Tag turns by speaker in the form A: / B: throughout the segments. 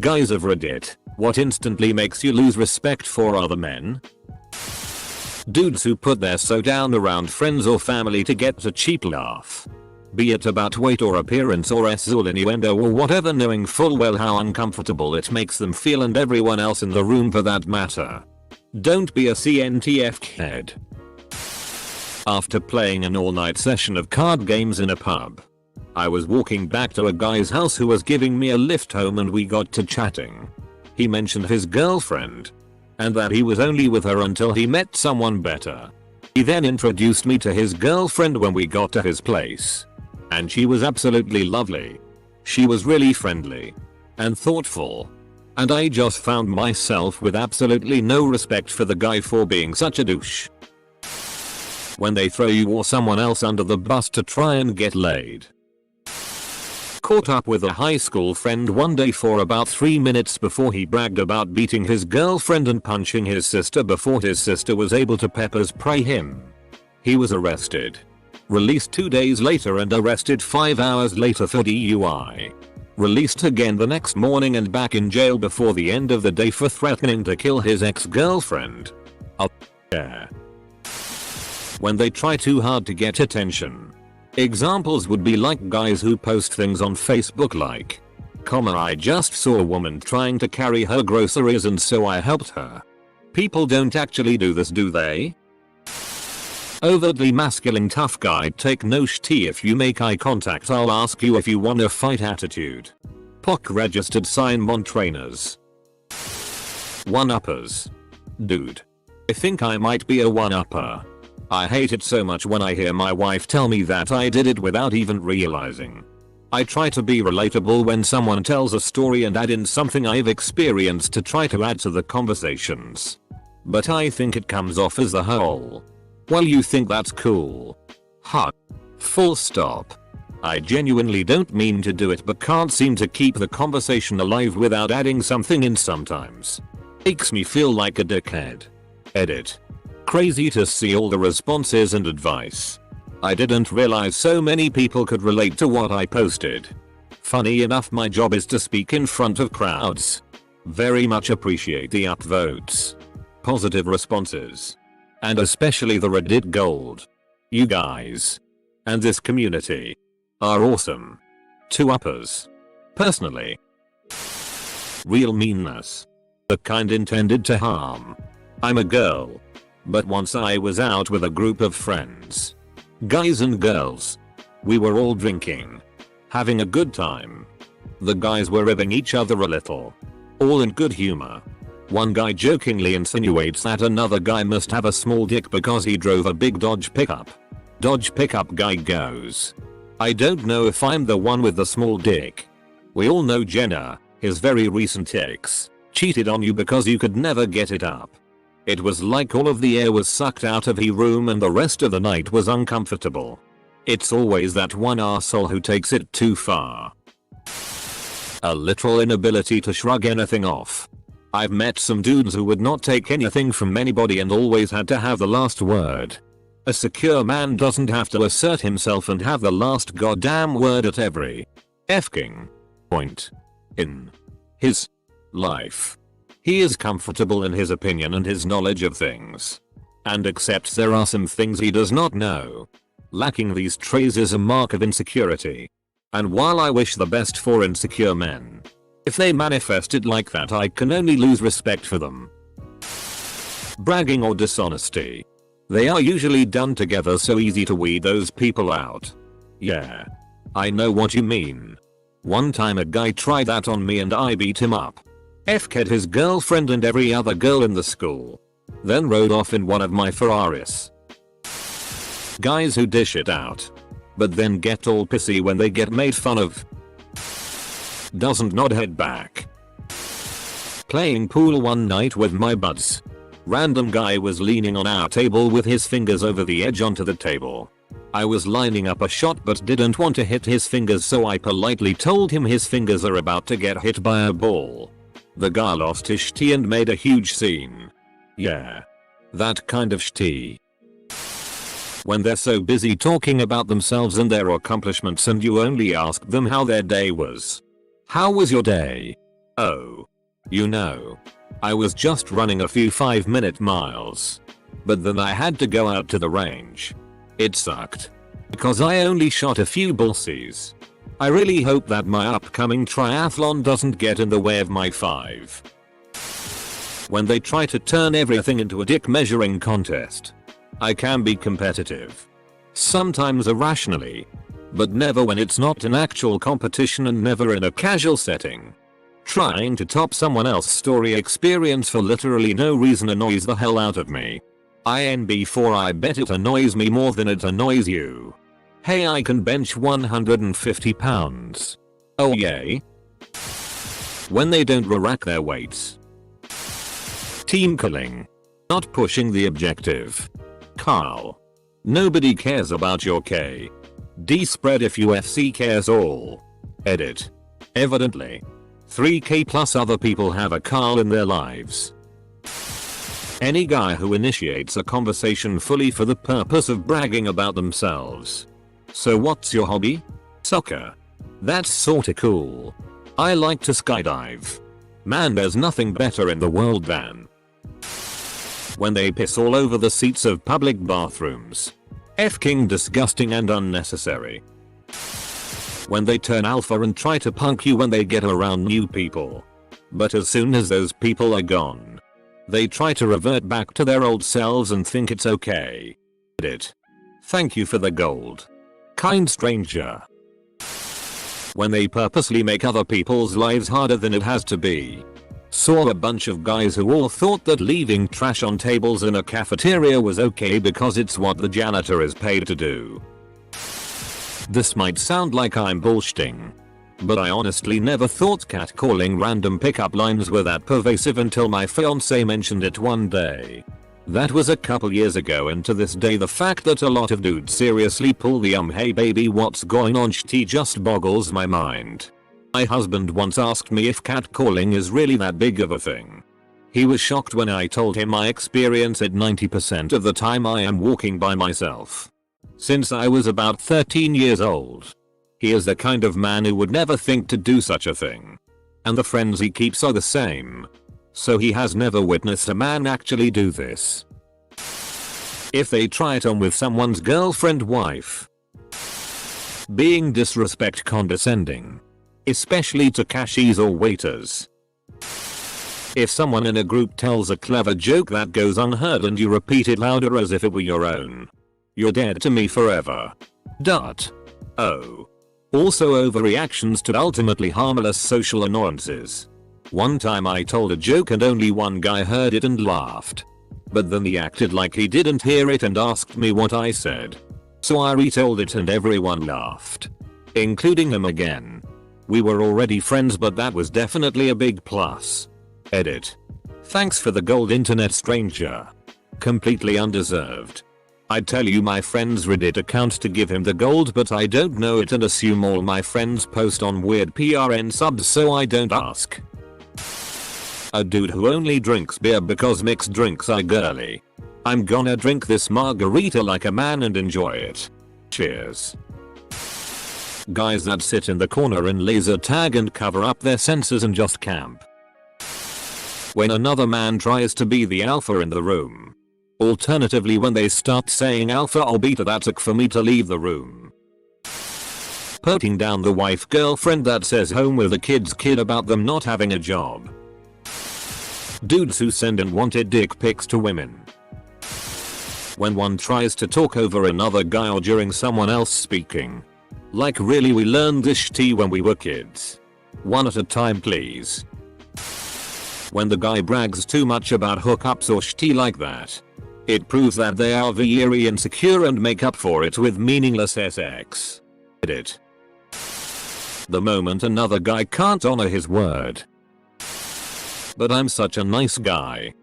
A: Guys of Reddit, what instantly makes you lose respect for other men? Dudes who put their so down around friends or family to get a cheap laugh. Be it about weight or appearance or sexual innuendo or whatever, knowing full well how uncomfortable it makes them feel and everyone else in the room for that matter. Don't be a CNTF head. After playing an all-night session of card games in a pub, I was walking back to a guy's house who was giving me a lift home and we got to chatting. He mentioned his girlfriend and that he was only with her until he met someone better. He then introduced me to his girlfriend when we got to his place. And she was absolutely lovely. She was really friendly and thoughtful. And I just found myself with absolutely no respect for the guy for being such a douche. When they throw you or someone else under the bus to try and get laid. Caught up with a high school friend one day for about 3 minutes before he bragged about beating his girlfriend and punching his sister before his sister was able to pepper spray him. He was arrested. Released 2 days later and arrested 5 hours later for DUI. Released again the next morning and back in jail before the end of the day for threatening to kill his ex-girlfriend. Yeah. When they try too hard to get attention. Examples would be like guys who post things on Facebook like, I just saw a woman trying to carry her groceries and so I helped her. People don't actually do this, do they? Overtly masculine tough guy, take no tea if you make eye contact, I'll ask you if you wanna fight attitude. POC registered sign on trainers. One-uppers. Dude. I think I might be a one-upper. I hate it so much when I hear my wife tell me that I did it without even realizing. I try to be relatable when someone tells a story and add in something I've experienced to try to add to the conversations. But I think it comes off as the whole. Well, you think that's cool. Huh. Full stop. I genuinely don't mean to do it but can't seem to keep the conversation alive without adding something in sometimes. Makes me feel like a dickhead. Edit. Crazy to see all the responses and advice. I didn't realize so many people could relate to what I posted. Funny enough, my job is to speak in front of crowds. Very much appreciate the upvotes. Positive responses. And especially the Reddit gold. You guys. And this community. Are awesome. Two uppers. Personally. Real meanness. The kind intended to harm. I'm a girl. But once I was out with a group of friends. Guys and girls. We were all drinking. Having a good time. The guys were ribbing each other a little. All in good humor. One guy jokingly insinuates that another guy must have a small dick because he drove a big Dodge pickup. Dodge pickup guy goes, I don't know if I'm the one with the small dick. We all know Jenna, his very recent ex, cheated on you because you could never get it up. It was like all of the air was sucked out of his room and the rest of the night was uncomfortable. It's always that one arsehole who takes it too far. A literal inability to shrug anything off. I've met some dudes who would not take anything from anybody and always had to have the last word. A secure man doesn't have to assert himself and have the last goddamn word at every effing point in his life. He is comfortable in his opinion and his knowledge of things. And accepts there are some things he does not know. Lacking these traits is a mark of insecurity. And while I wish the best for insecure men, if they manifest it like that, I can only lose respect for them. Bragging or dishonesty. They are usually done together, so easy to weed those people out. Yeah. I know what you mean. One time a guy tried that on me and I beat him up. F-ked his girlfriend and every other girl in the school. Then rode off in one of my Ferraris. Guys who dish it out. But then get all pissy when they get made fun of. Doesn't nod head back. Playing pool one night with my buds. Random guy was leaning on our table with his fingers over the edge onto the table. I was lining up a shot but didn't want to hit his fingers, so I politely told him his fingers are about to get hit by a ball. The guy lost his shitty and made a huge scene. Yeah. That kind of shitty. When they're so busy talking about themselves and their accomplishments and you only ask them how their day was. How was your day? Oh. You know. I was just running a few 5-minute miles. But then I had to go out to the range. It sucked. Because I only shot a few bullsies. I really hope that my upcoming triathlon doesn't get in the way of my 5. When they try to turn everything into a dick measuring contest. I can be competitive. Sometimes irrationally. But never when it's not an actual competition and never in a casual setting. Trying to top someone else's story experience for literally no reason annoys the hell out of me. INB4 I bet it annoys me more than it annoys you. Hey, I can bench 150 pounds. Oh yay. When they don't rack their weights. Team killing. Not pushing the objective. Carl. Nobody cares about your KD spread if UFC cares all. Edit. Evidently. 3k plus other people have a Carl in their lives. Any guy who initiates a conversation fully for the purpose of bragging about themselves. So what's your hobby? Soccer. That's sorta cool. I like to skydive. Man, there's nothing better in the world than when they piss all over the seats of public bathrooms. F-king disgusting and unnecessary. When they turn alpha and try to punk you when they get around new people. But as soon as those people are gone, they try to revert back to their old selves and think it's okay. Edit. Thank you for the gold. Kind stranger. When they purposely make other people's lives harder than it has to be. Saw a bunch of guys who all thought that leaving trash on tables in a cafeteria was okay because it's what the janitor is paid to do. This might sound like I'm bullshitting. But I honestly never thought catcalling random pickup lines were that pervasive until my fiancé mentioned it one day. That was a couple years ago, and to this day the fact that a lot of dudes seriously pull the hey baby what's going on shit just boggles my mind. My husband once asked me if catcalling is really that big of a thing. He was shocked when I told him I experience it 90% of the time I am walking by myself. Since I was about 13 years old. He is the kind of man who would never think to do such a thing. And the friends he keeps are the same. So he has never witnessed a man actually do this. If they try it on with someone's girlfriend, wife. Being disrespect condescending. Especially to cashiers or waiters. If someone in a group tells a clever joke that goes unheard and you repeat it louder as if it were your own. You're dead to me forever. Oh. Also overreactions to ultimately harmless social annoyances. One time I told a joke and only one guy heard it and laughed. But then he acted like he didn't hear it and asked me what I said. So I retold it and everyone laughed. Including him again. We were already friends, but that was definitely a big plus. Edit. Thanks for the gold, internet stranger. Completely undeserved. I'd tell you my friend's Reddit account to give him the gold, but I don't know it and assume all my friends post on weird PRN subs, so I don't ask. A dude who only drinks beer because mixed drinks are girly. I'm gonna drink this margarita like a man and enjoy it. Cheers. Guys that sit in the corner and laser tag and cover up their senses and just camp. When another man tries to be the alpha in the room. Alternatively, when they start saying alpha or beta, that's it for me to leave the room. Putting down the wife girlfriend that says home with a kid's kid about them not having a job. Dudes who send unwanted dick pics to women. When one tries to talk over another guy or during someone else speaking. Like, really, we learned this shit when we were kids. One at a time please. When the guy brags too much about hookups or shit like that. It proves that they are very insecure and make up for it with meaningless sex. Edit. The moment another guy can't honor his word. But I'm such a nice guy.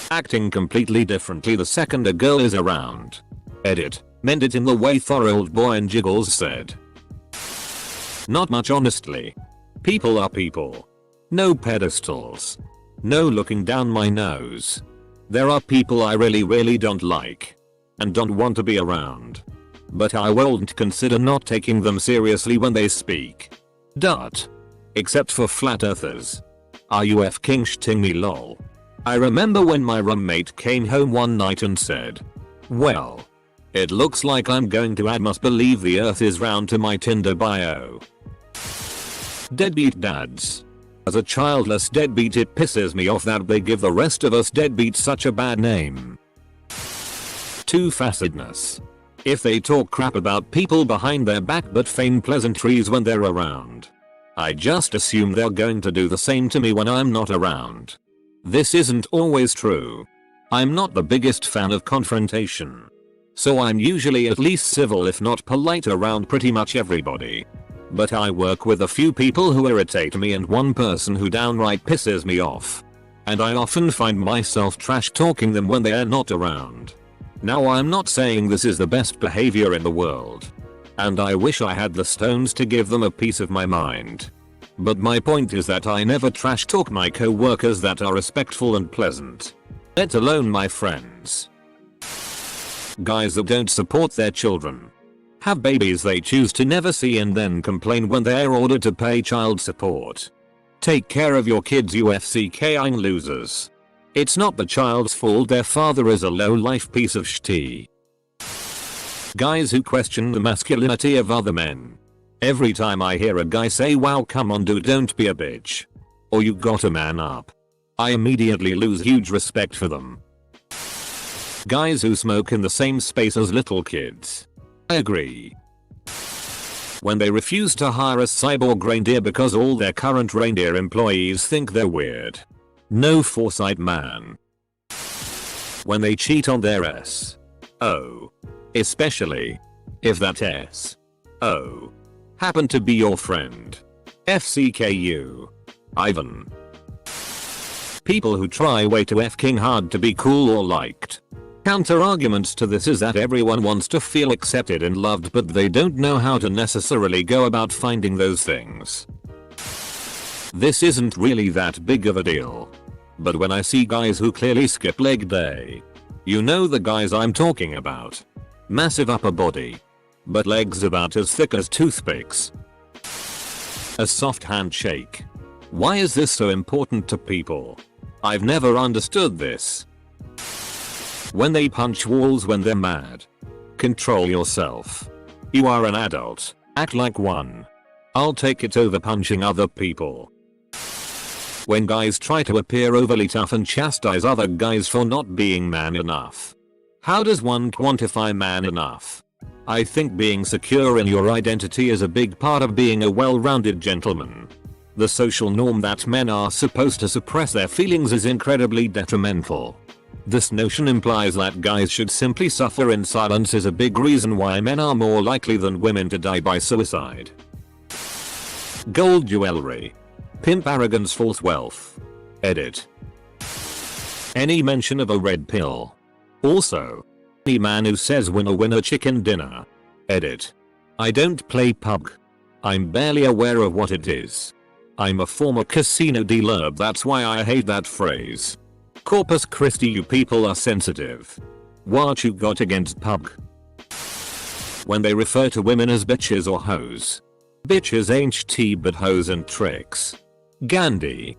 A: Acting completely differently the second a girl is around. Edit. Mend it in the way Thor old boy and Jiggles said. Not much, honestly. People are people. No pedestals. No looking down my nose. There are people I really don't like. And don't want to be around. But I won't consider not taking them seriously when they speak. Except for flat earthers. Are you f***ing shitting me lol? I remember when my roommate came home one night and said, "Well, it looks like I'm going to add must believe the earth is round to my Tinder bio." Deadbeat dads. As a childless deadbeat, it pisses me off that they give the rest of us deadbeats such a bad name. Two-facedness. If they talk crap about people behind their back but feign pleasantries when they're around, I just assume they're going to do the same to me when I'm not around. This isn't always true. I'm not the biggest fan of confrontation, so I'm usually at least civil if not polite around pretty much everybody. But I work with a few people who irritate me and one person who downright pisses me off. And I often find myself trash talking them when they are not around. Now I'm not saying this is the best behavior in the world, and I wish I had the stones to give them a piece of my mind. But my point is that I never trash talk my co-workers that are respectful and pleasant. Let alone my friends. Guys that don't support their children. Have babies they choose to never see and then complain when they're ordered to pay child support. Take care of your kids, you FCKing losers. It's not the child's fault their father is a low-life piece of shitty. Guys who question the masculinity of other men. Every time I hear a guy say, "Wow, come on dude, don't be a bitch," or "you gotta man up," I immediately lose huge respect for them. Guys who smoke in the same space as little kids. I agree. When they refuse to hire a cyborg reindeer because all their current reindeer employees think they're weird. No foresight, man. When they cheat on their SO. Especially if that SO happened to be your friend. FCKU. Ivan. People who try way too f***ing hard to be cool or liked. Counter arguments to this is that everyone wants to feel accepted and loved, but they don't know how to necessarily go about finding those things. This isn't really that big of a deal. But when I see guys who clearly skip leg day, you know the guys I'm talking about. Massive upper body, but legs about as thick as toothpicks. A soft handshake. Why is this so important to people? I've never understood this. When they punch walls when they're mad. Control yourself. You are an adult. Act like one. I'll take it over punching other people. When guys try to appear overly tough and chastise other guys for not being man enough. How does one quantify man enough? I think being secure in your identity is a big part of being a well-rounded gentleman. The social norm that men are supposed to suppress their feelings is incredibly detrimental. This notion implies that guys should simply suffer in silence is a big reason why men are more likely than women to die by suicide. Gold jewelry. Pimp arrogance, false wealth. Edit. Any mention of a red pill. Also, any man who says winner winner chicken dinner. Edit. I don't play PUBG. I'm barely aware of what it is. I'm a former casino dealer, that's why I hate that phrase. Corpus Christi, you people are sensitive. What you got against PUBG? When they refer to women as bitches or hoes. Bitches ain't shitty but hoes and tricks. Gandhi.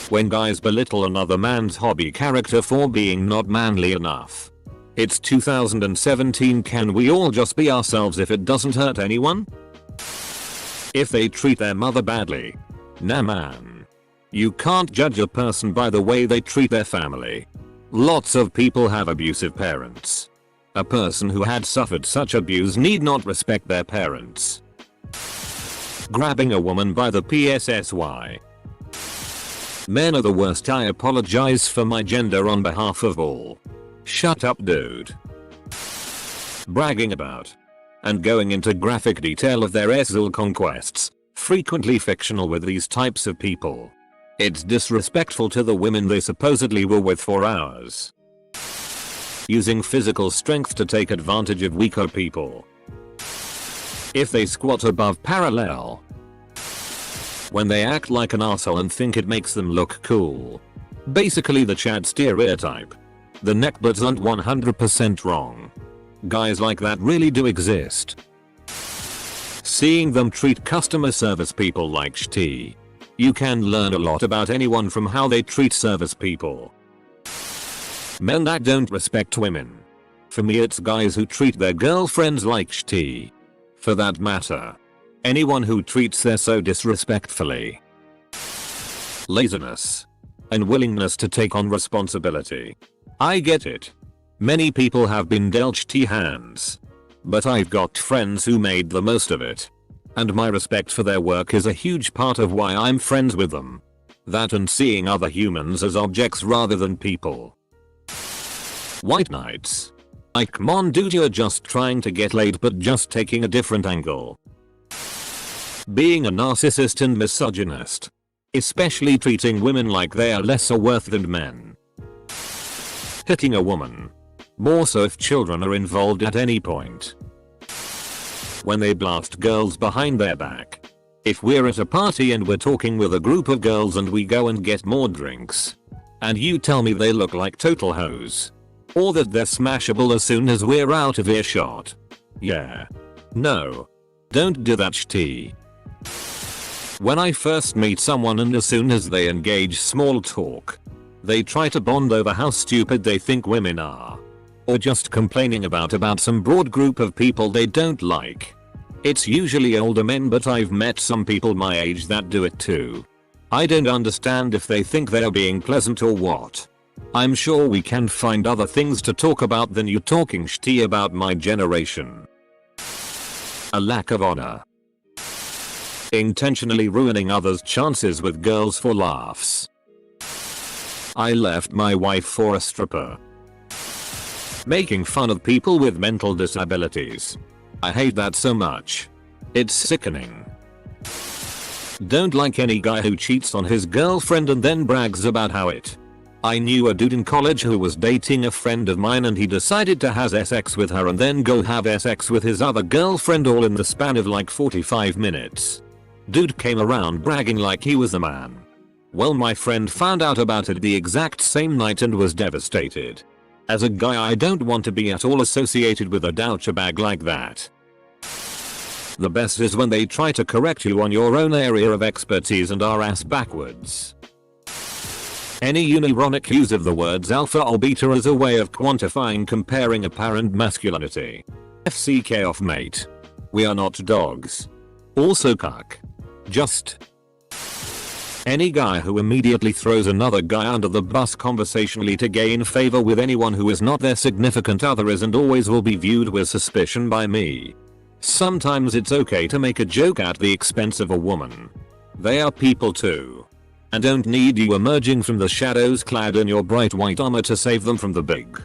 A: When guys belittle another man's hobby character for being not manly enough. It's 2017, can we all just be ourselves if it doesn't hurt anyone? If they treat their mother badly. Nah man. You can't judge a person by the way they treat their family. Lots of people have abusive parents. A person who had suffered such abuse need not respect their parents. Grabbing a woman by the PSSY. Men are the worst. I apologize for my gender on behalf of all. Shut up, dude. Bragging about and going into graphic detail of their SL conquests, frequently fictional with these types of people. It's disrespectful to the women they supposedly were with for hours. Using physical strength to take advantage of weaker people. If they squat above parallel. When they act like an arsehole and think it makes them look cool. Basically the Chad stereotype. The neckbuds aren't 100% wrong. Guys like that really do exist. Seeing them treat customer service people like shit. You can learn a lot about anyone from how they treat service people. Men that don't respect women. For me it's guys who treat their girlfriends like shit. For that matter, anyone who treats her so disrespectfully. Laziness. Unwillingness to take on responsibility. I get it. Many people have been dealt shitty hands. But I've got friends who made the most of it. And my respect for their work is a huge part of why I'm friends with them. That and seeing other humans as objects rather than people. White knights. Like, come on dude, you're just trying to get laid but just taking a different angle. Being a narcissist and misogynist. Especially treating women like they are lesser worth than men. Hitting a woman. More so if children are involved at any point. When they blast girls behind their back. If we're at a party and we're talking with a group of girls and we go and get more drinks. And you tell me they look like total hoes. Or that they're smashable as soon as we're out of earshot. Yeah. No. Don't do that shit. When I first meet someone and as soon as they engage small talk. They try to bond over how stupid they think women are. Or just complaining about some broad group of people they don't like. It's usually older men, but I've met some people my age that do it too. I don't understand if they think they're being pleasant or what. I'm sure we can find other things to talk about than you talking shitty about my generation. A lack of honor. Intentionally ruining others' chances with girls for laughs. I left my wife for a stripper. Making fun of people with mental disabilities. I hate that so much. It's sickening. Don't like any guy who cheats on his girlfriend and then brags about how it. I knew a dude in college who was dating a friend of mine and he decided to have sex with her and then go have sex with his other girlfriend all in the span of like 45 minutes. Dude came around bragging like he was the man. Well, my friend found out about it the exact same night and was devastated. As a guy, I don't want to be at all associated with a douchebag like that. The best is when they try to correct you on your own area of expertise and are ass backwards. Any unironic use of the words alpha or beta as a way of quantifying comparing apparent masculinity. FCK off mate. We are not dogs. Also cuck. Just. Any guy who immediately throws another guy under the bus conversationally to gain favor with anyone who is not their significant other is and always will be viewed with suspicion by me. Sometimes it's okay to make a joke at the expense of a woman. They are people too. And don't need you emerging from the shadows clad in your bright white armor to save them from the big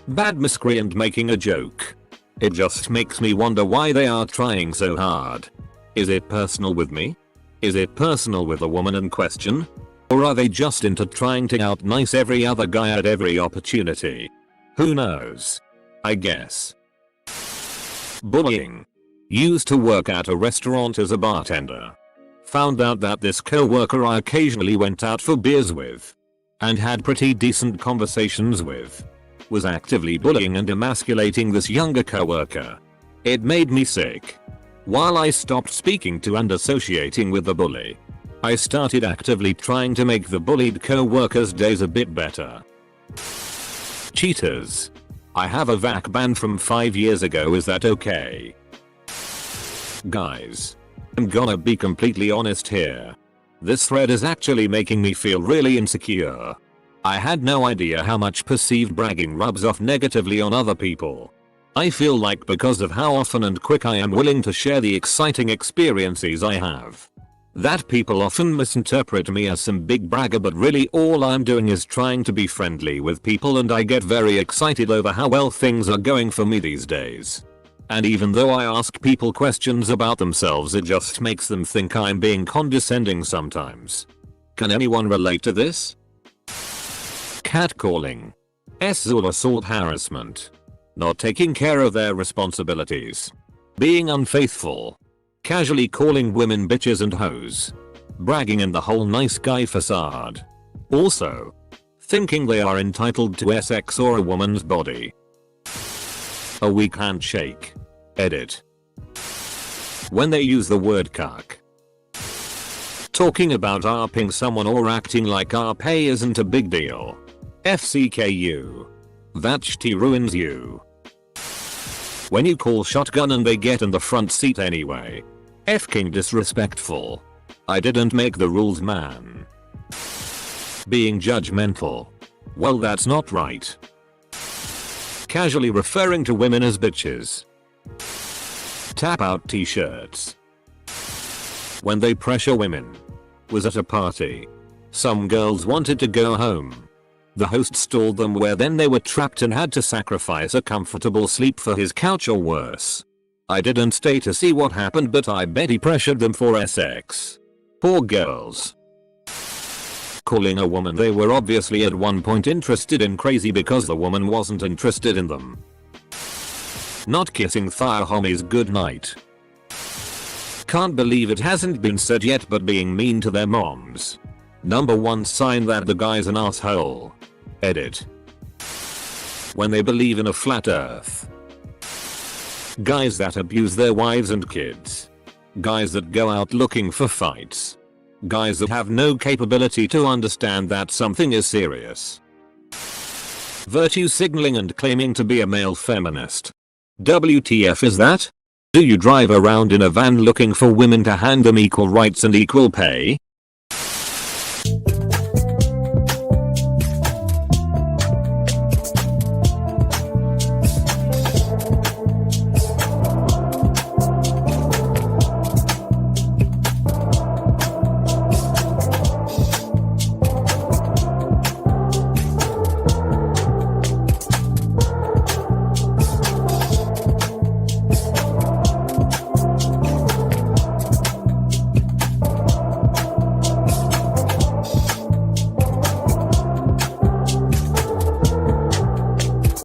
A: bad miscreant making a joke. It just makes me wonder why they are trying so hard. Is it personal with me? Is it personal with the woman in question? Or are they just into trying to out-nice every other guy at every opportunity? Who knows? I guess. Bullying. Used to work at a restaurant as a bartender. Found out that this co-worker I occasionally went out for beers with. And had pretty decent conversations with. Was actively bullying and emasculating this younger co-worker. It made me sick. While I stopped speaking to and associating with the bully, I started actively trying to make the bullied co-worker's days a bit better. Cheaters. I have a VAC ban from 5 years ago, is that okay? Guys. I'm gonna be completely honest here. This thread is actually making me feel really insecure. I had no idea how much perceived bragging rubs off negatively on other people. I feel like because of how often and quick I am willing to share the exciting experiences I have, that people often misinterpret me as some big bragger, but really all I'm doing is trying to be friendly with people, and I get very excited over how well things are going for me these days. And even though I ask people questions about themselves, it just makes them think I'm being condescending sometimes. Can anyone relate to this? Catcalling. Or assault harassment. Not taking care of their responsibilities. Being unfaithful. Casually calling women bitches and hoes. Bragging in the whole nice guy facade. Also, thinking they are entitled to sex or a woman's body. A weak handshake. Edit. When they use the word cuck. Talking about ARPing someone or acting like ARP isn't a big deal. FCKU. That shit ruins you. When you call shotgun and they get in the front seat anyway. F-king disrespectful. I didn't make the rules, man. Being judgmental. Well, that's not right. Casually referring to women as bitches. Tap out t-shirts. When they pressure women. Was at a party. Some girls wanted to go home. The host stalled them where then they were trapped and had to sacrifice a comfortable sleep for his couch or worse. I didn't stay to see what happened, but I bet he pressured them for sex. Poor girls. Calling a woman they were obviously at one point interested in crazy because the woman wasn't interested in them. Not kissing thigh homies goodnight. Can't believe it hasn't been said yet, but being mean to their moms. Number one sign that the guy's an asshole. Edit. When they believe in a flat earth. Guys that abuse their wives and kids. Guys that go out looking for fights. Guys that have no capability to understand that something is serious. Virtue signaling and claiming to be a male feminist. WTF is that? Do you drive around in a van looking for women to hand them equal rights and equal pay?